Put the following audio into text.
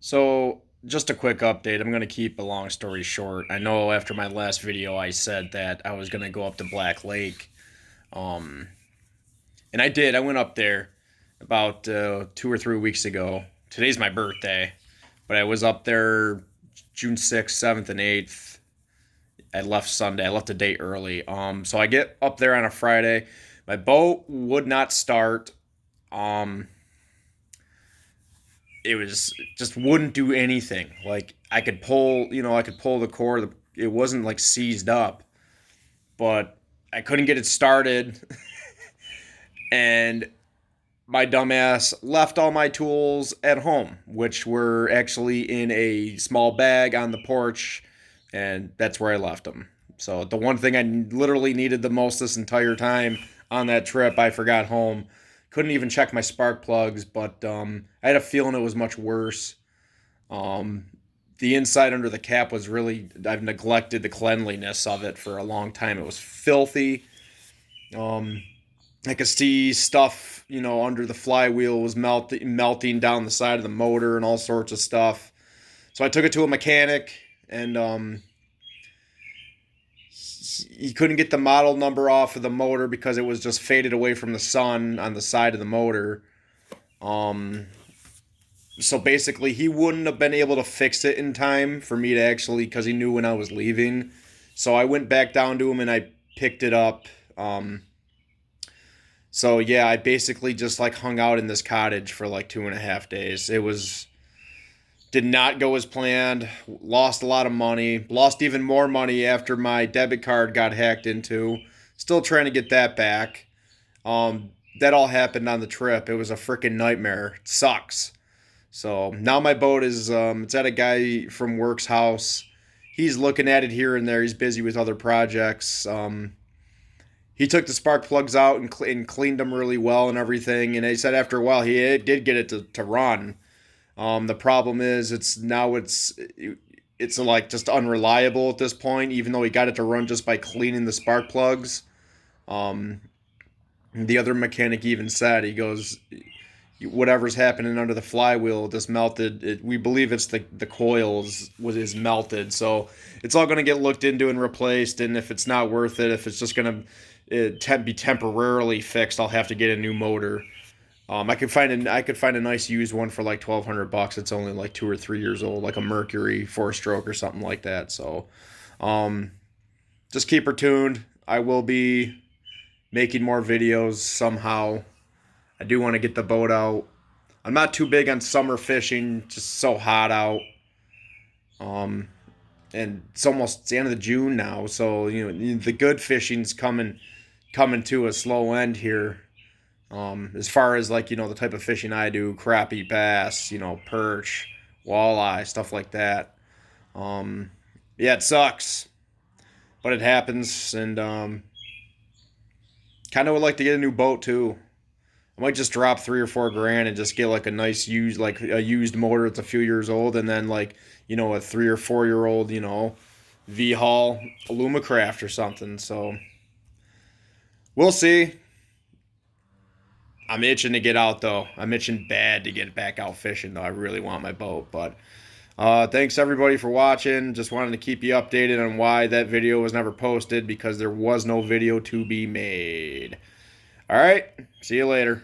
So, just a quick update. I'm going to keep a long story short. I know after my last video, I said that I was going to go up to Black Lake. Um, and I did. I went up there about 2 or 3 weeks ago. Today's my birthday, but I was up there June 6th, 7th, and 8th. I left Sunday. I left a day early. So I get up there on a Friday. My boat would not start. Um, it was just wouldn't do anything. Like I could pull the cord. It wasn't like seized up, but I couldn't get it started. And my dumbass left all my tools at home, which were actually in a small bag on the porch, and that's where I left them. So the one thing I literally needed the most this entire time on that trip, I forgot home. Couldn't even check my spark plugs, but I had a feeling it was much worse. Um, the inside under the cap was really, I've neglected the cleanliness of it for a long time. It was filthy. Um, I could see stuff, under the flywheel was melting down the side of the motor and all sorts of stuff. So I took it to a mechanic, and he couldn't get the model number off of the motor because it was just faded away from the sun on the side of the motor. Um, so basically, he wouldn't have been able to fix it in time for me to actually, because he knew when I was leaving. So I went back down to him and I picked it up. So yeah, I basically just like hung out in this cottage for like 2.5 days. It was did not go as planned. Lost a lot of money. Lost even more money after my debit card got hacked into. Still trying to get that back. That all happened on the trip. It was a freaking nightmare. It sucks. So now my boat is it's at a guy from work's house. He's looking at it here and there. He's busy with other projects. He took the spark plugs out and cleaned them really well and everything. And he said after a while he did get it to run. The problem is it's like just unreliable at this point. Even though he got it to run just by cleaning the spark plugs. The other mechanic even said, he goes, whatever's happening under the flywheel just melted. We believe it's the coils is melted, so it's all going to get looked into and replaced. And if it's not worth it, if it's just going to be temporarily fixed, I'll have to get a new motor. I could find a nice used one for like $1,200. It's only like 2 or 3 years old, like a Mercury 4-stroke or something like that. So, just keep her tuned. I will be making more videos somehow. I do want to get the boat out. I'm not too big on summer fishing, just so hot out. And it's the end of June now, so the good fishing's coming to a slow end here. As far as like the type of fishing I do, crappie, bass, perch, walleye, stuff like that. Yeah, it sucks, but it happens, and kind of would like to get a new boat too. I might just drop 3 or 4 grand and just get like a nice used motor that's a few years old, and then like a 3 or 4 year old V-Haul Alumacraft or something. So we'll see. I'm itching to get out though. I'm itching bad to get back out fishing though. I really want my boat, but thanks everybody for watching. Just wanted to keep you updated on why that video was never posted, because there was no video to be made. All right, see you later.